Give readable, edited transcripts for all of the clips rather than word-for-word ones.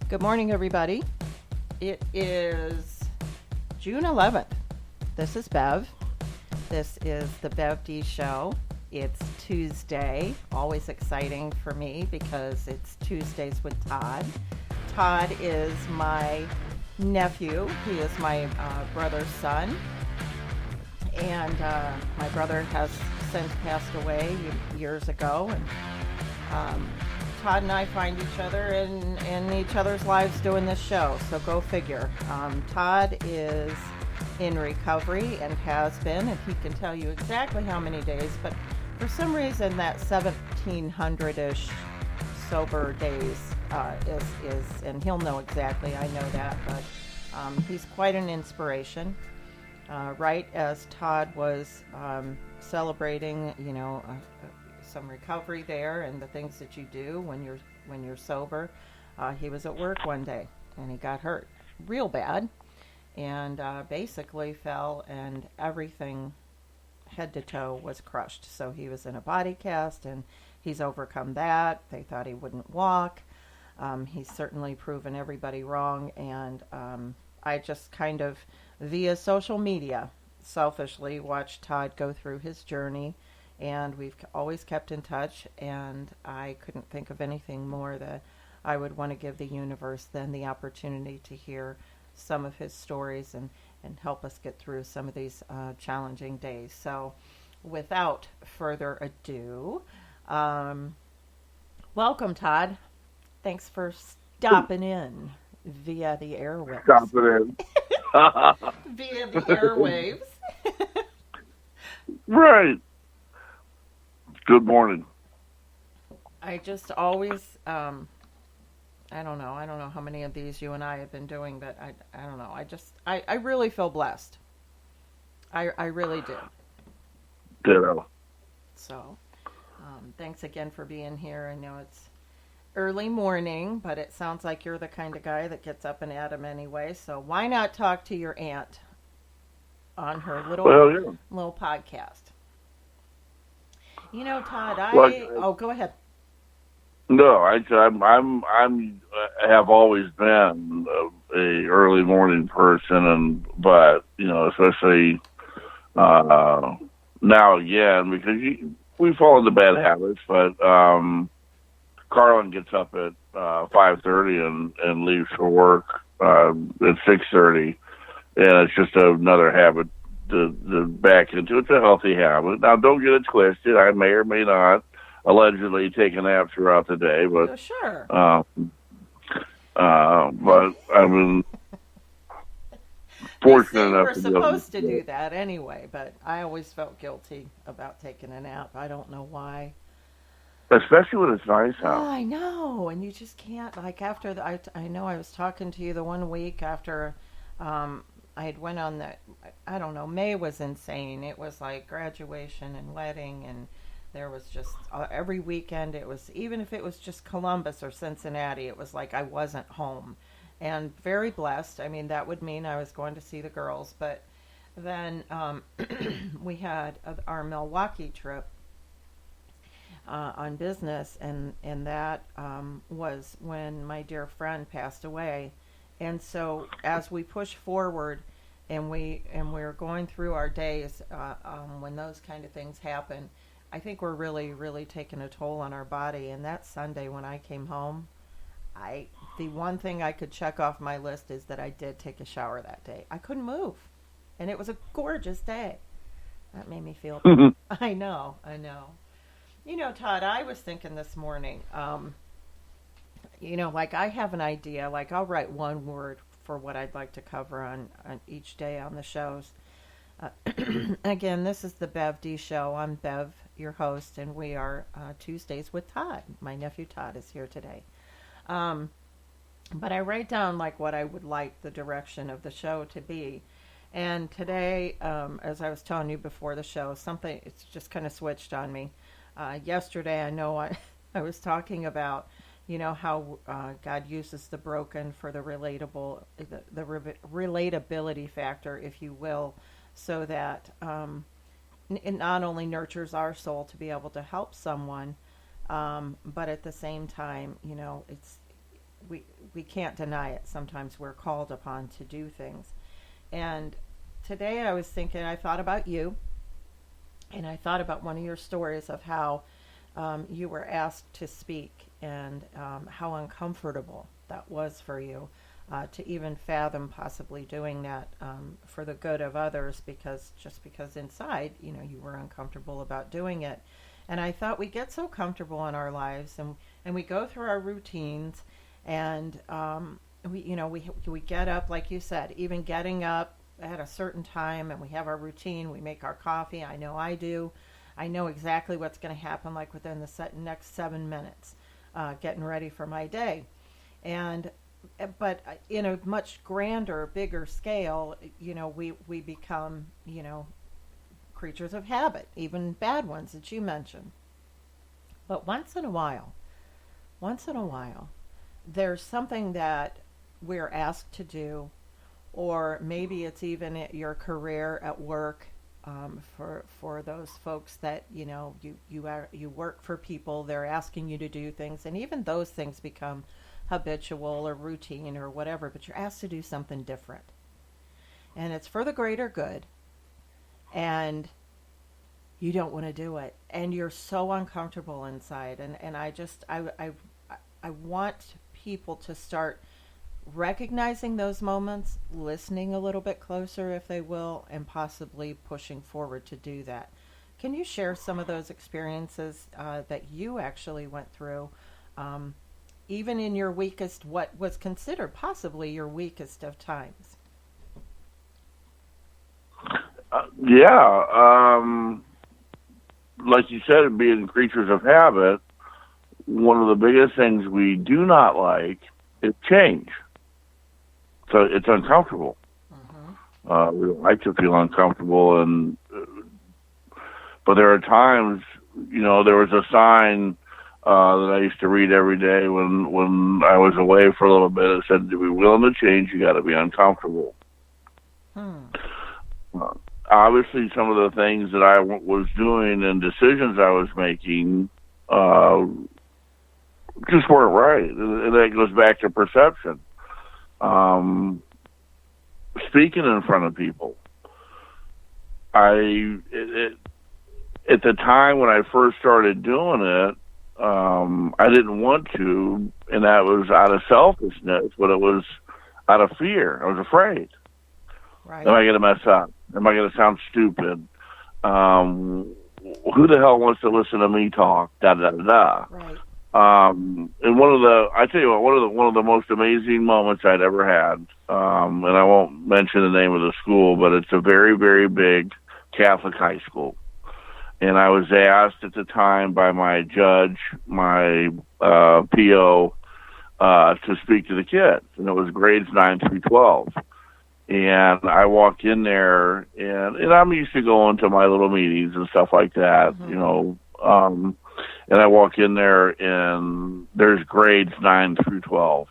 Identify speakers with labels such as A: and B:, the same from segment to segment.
A: Good morning, everybody. It is June 11th. This is Bev. This is the Bev D Show. It's Tuesday. Always exciting for me because it's Tuesdays with Todd. Todd is my nephew. He is my brother's son. And my brother has since passed away years ago. And Todd and I find each other in each other's lives doing this show, so go figure. Todd is in recovery and has been, and he can tell you exactly how many days, but for some reason that 1,700-ish sober days is, and he'll know exactly, I know that, but he's quite an inspiration. Right as Todd was celebrating, some recovery there and the things that you do when you're sober. He was at work one day and he got hurt real bad and basically fell and everything head to toe was crushed. So he was in a body cast and he's overcome that. They thought he wouldn't walk. He's certainly proven everybody wrong, and I just kind of via social media selfishly watched Todd go through his journey. And we've always kept in touch, and I couldn't think of anything more that I would want to give the universe than the opportunity to hear some of his stories and help us get through some of these challenging days. So without further ado, welcome, Todd. Thanks for stopping in via the airwaves.
B: Stopping in.
A: Via the airwaves.
B: Right. Good morning.
A: I just always, I don't know how many of these you and I have been doing, but I don't know. I really feel blessed. I really do.
B: Ditto.
A: So, thanks again for being here. I know it's early morning, but it sounds like you're the kind of guy that gets up and at 'em anyway. So why not talk to your aunt on her little podcast? Todd, go ahead.
B: No, I have always been a early morning person, but especially now again because we fall into bad habits. But Carlin gets up at 5:30 and leaves for work at 6:30, and it's just another habit to back into. It's a healthy habit. Now, don't get it twisted. I may or may not allegedly take a nap throughout the day, but
A: sure.
B: But I mean, fortunate enough
A: we're supposed to do that anyway. But I always felt guilty about taking a nap. I don't know why.
B: Especially when it's nice out.
A: Oh, I know, and you just can't. Like after I know I was talking to you the one week after. I had went on that, I don't know, May was insane. It was like graduation and wedding, and there was just, every weekend it was, even if it was just Columbus or Cincinnati, it was like I wasn't home. And very blessed. I mean, that would mean I was going to see the girls. But then we had our Milwaukee trip on business, and that was when my dear friend passed away. And so as we push forward and we're going through our days when those kind of things happen, I think we're really, really taking a toll on our body. And that Sunday when I came home, the one thing I could check off my list is that I did take a shower that day. I couldn't move. And it was a gorgeous day. That made me feel I know. Todd, I was thinking this morning, like I have an idea, like I'll write one word for what I'd like to cover on each day on the shows. Again, this is the Bev D Show. I'm Bev, your host, and we are Tuesdays with Todd. My nephew Todd is here today. But I write down like what I would like the direction of the show to be. And today, as I was telling you before the show, it's just kind of switched on me. Yesterday, I know I was talking about how God uses the broken for the relatability factor, if you will, so that it not only nurtures our soul to be able to help someone, but at the same time, it's we we can't deny it. Sometimes we're called upon to do things. And today I was thinking, I thought about you, and I thought about one of your stories of how you were asked to speak, and how uncomfortable that was for you, to even fathom possibly doing that, for the good of others, because just because inside, you were uncomfortable about doing it. And I thought we get so comfortable in our lives, and we go through our routines, and we get up, like you said, even getting up at a certain time, and we have our routine. We make our coffee. I know I do. I know exactly what's going to happen, like within the next 7 minutes, getting ready for my day. And but in a much grander, bigger scale, we become, creatures of habit, even bad ones that you mentioned. But once in a while, there's something that we're asked to do, or maybe it's even at your career at work. For those folks that you work for people, they're asking you to do things, and even those things become habitual or routine or whatever. But you're asked to do something different, and it's for the greater good, and you don't want to do it, and you're so uncomfortable inside. And I want people to start recognizing those moments, listening a little bit closer if they will, and possibly pushing forward to do that. Can you share some of those experiences that you actually went through, even in your weakest, what was considered possibly your weakest of times?
B: Yeah. Like you said, being creatures of habit, one of the biggest things we do not like is change. So it's uncomfortable. We don't like to feel uncomfortable, but there are times, there was a sign that I used to read every day when I was away for a little bit. It said, "To be willing to change, you got to be uncomfortable." Obviously, some of the things that I was doing and decisions I was making just weren't right, and that goes back to perception. Speaking in front of people, at the time when I first started doing it, I didn't want to, and that was out of selfishness, but it was out of fear. I was afraid.
A: Right.
B: Am I going to mess up? Am I going to sound stupid? Who the hell wants to listen to me talk? Da da da da.
A: Right.
B: And I tell you what, one of the most amazing moments I'd ever had, and I won't mention the name of the school, but it's a very, very big Catholic high school. And I was asked at the time by my judge, my PO, to speak to the kids, and it was grades 9 through 12. And I walked in there, and I'm used to going to my little meetings and stuff like that, and I walk in there, and there's grades 9 through 12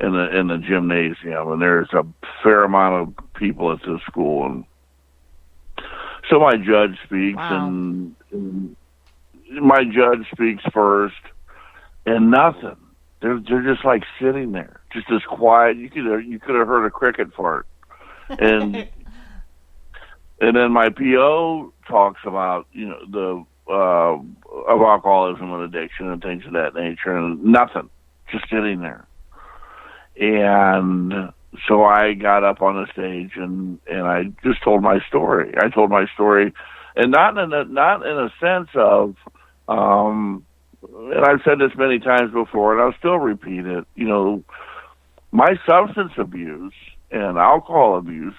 B: in the gymnasium, and there's a fair amount of people at this school. And so my judge speaks,
A: Wow.
B: and my judge speaks first, and nothing. They're just like sitting there, just as quiet. You could have heard a cricket fart, and and then my PO talks about the of alcoholism and addiction and things of that nature, and nothing, just sitting there. And so I got up on the stage, and I just told my story. I told my story, and not in a sense of, and I've said this many times before, and I'll still repeat it. My substance abuse and alcohol abuse,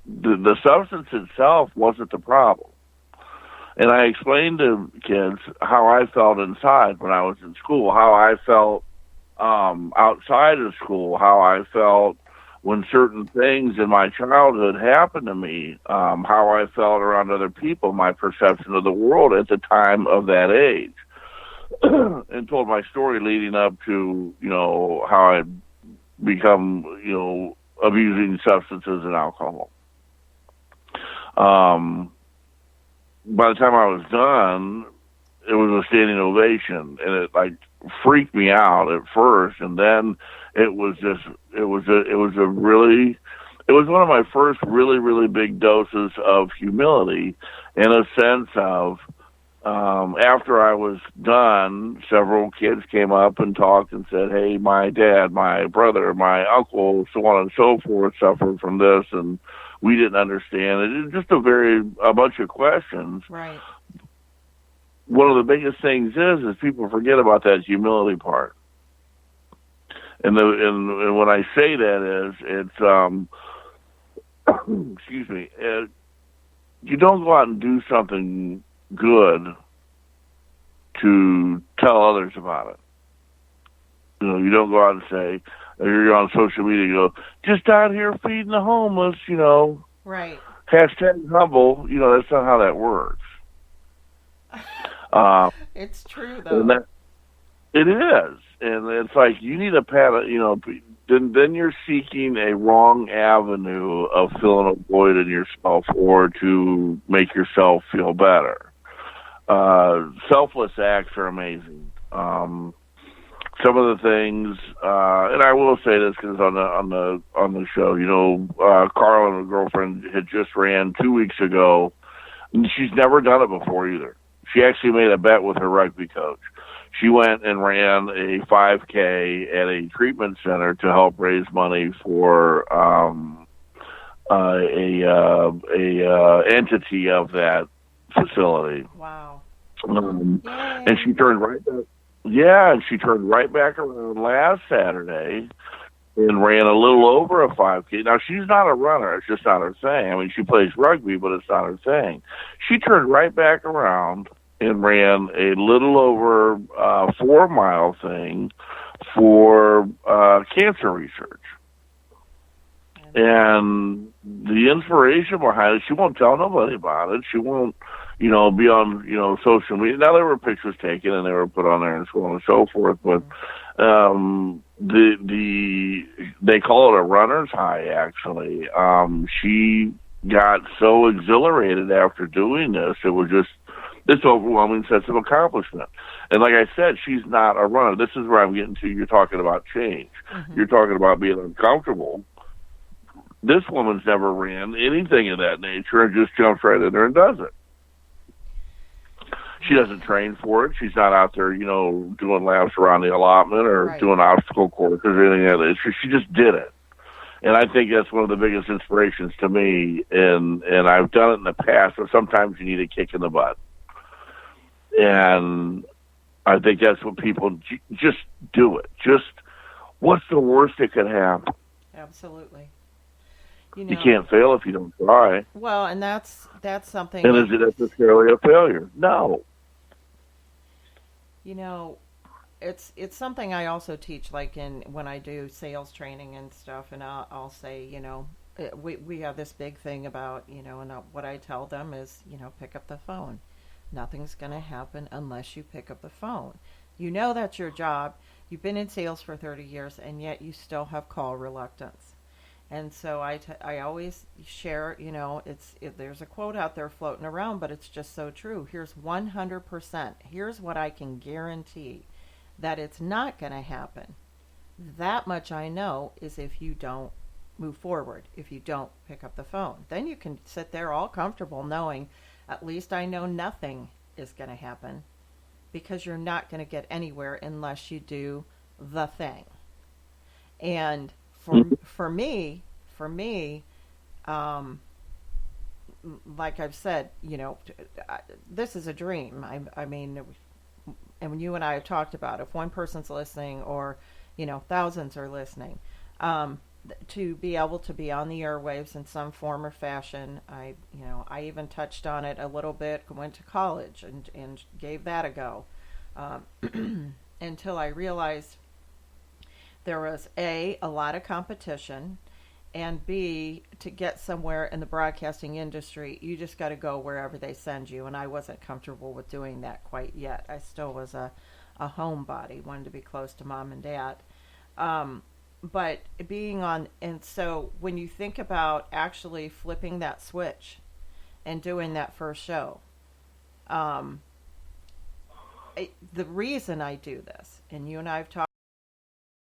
B: the substance itself wasn't the problem. And I explained to kids how I felt inside when I was in school, how I felt outside of school, how I felt when certain things in my childhood happened to me, how I felt around other people, my perception of the world at the time of that age, and told my story leading up to, how I'd become, abusing substances and alcohol. By the time I was done, it was a standing ovation, and it freaked me out at first, and then it was just it was one of my first really big doses of humility, in a sense of after I was done, several kids came up and talked and said, "Hey, my dad, my brother, my uncle, so on and so forth, suffered from this, and we didn't understand it." It's just a bunch of questions.
A: Right.
B: One of the biggest things is people forget about that humility part. And when I say that it's excuse me, you don't go out and do something good to tell others about it. You don't go out and say, or you're on social media, you go, just out here feeding the homeless,
A: Right.
B: hashtag humble. That's not how that works.
A: It's true, though.
B: It is. And it's like, you need a pat, then you're seeking a wrong avenue of filling a void in yourself or to make yourself feel better. Selfless acts are amazing. Some of the things, and I will say this because on the show, Carl and her girlfriend had just ran 2 weeks ago, and she's never done it before either. She actually made a bet with her rugby coach. She went and ran a 5K at a treatment center to help raise money for a entity of that facility.
A: Wow.
B: And she turned right back. Yeah, and she turned right back around last Saturday and ran a little over a 5K. Now, she's not a runner. It's just not her thing. I mean, she plays rugby, but it's not her thing. She turned right back around and ran a little over 4-mile thing for cancer research. And the inspiration behind it, she won't tell nobody about it. She won't, be on, social media. Now, there were pictures taken and they were put on there and so on and so forth, but they call it a runner's high, actually. She got so exhilarated after doing this, it was just this overwhelming sense of accomplishment. And like I said, she's not a runner. This is where I'm getting to. You're talking about change. Mm-hmm. You're talking about being uncomfortable. This woman's never ran anything of that nature and just jumps right in there and does it. She doesn't train for it. She's not out there, doing laps around the allotment or doing obstacle courses or anything like that. She just did it. And I think that's one of the biggest inspirations to me. And I've done it in the past, but sometimes you need a kick in the butt. And I think that's what people just do it. Just what's the worst that could happen?
A: Absolutely.
B: You can't fail if you don't try.
A: Well, and that's something.
B: And is it necessarily a failure? No.
A: It's something I also teach, like when I do sales training and stuff, and I'll say, we have this big thing about, and what I tell them is, pick up the phone. Nothing's going to happen unless you pick up the phone. That's your job. You've been in sales for 30 years, and yet you still have call reluctance. And so I always share, there's a quote out there floating around, but it's just so true. Here's 100%. Here's what I can guarantee that it's not going to happen. That much I know is if you don't move forward, if you don't pick up the phone. Then you can sit there all comfortable knowing at least I know nothing is going to happen, because you're not going to get anywhere unless you do the thing. And for me, like I've said, this is a dream. I mean, and when you and I have talked about, if one person's listening or, thousands are listening, to be able to be on the airwaves in some form or fashion. I even touched on it a little bit, went to college and gave that a go, until I realized there was a lot of competition, and B, to get somewhere in the broadcasting industry, you just got to go wherever they send you. And I wasn't comfortable with doing that quite yet. I still was a homebody, wanted to be close to mom and dad. But being on, and so when you think about actually flipping that switch and doing that first show, the reason I do this, and you and I have talked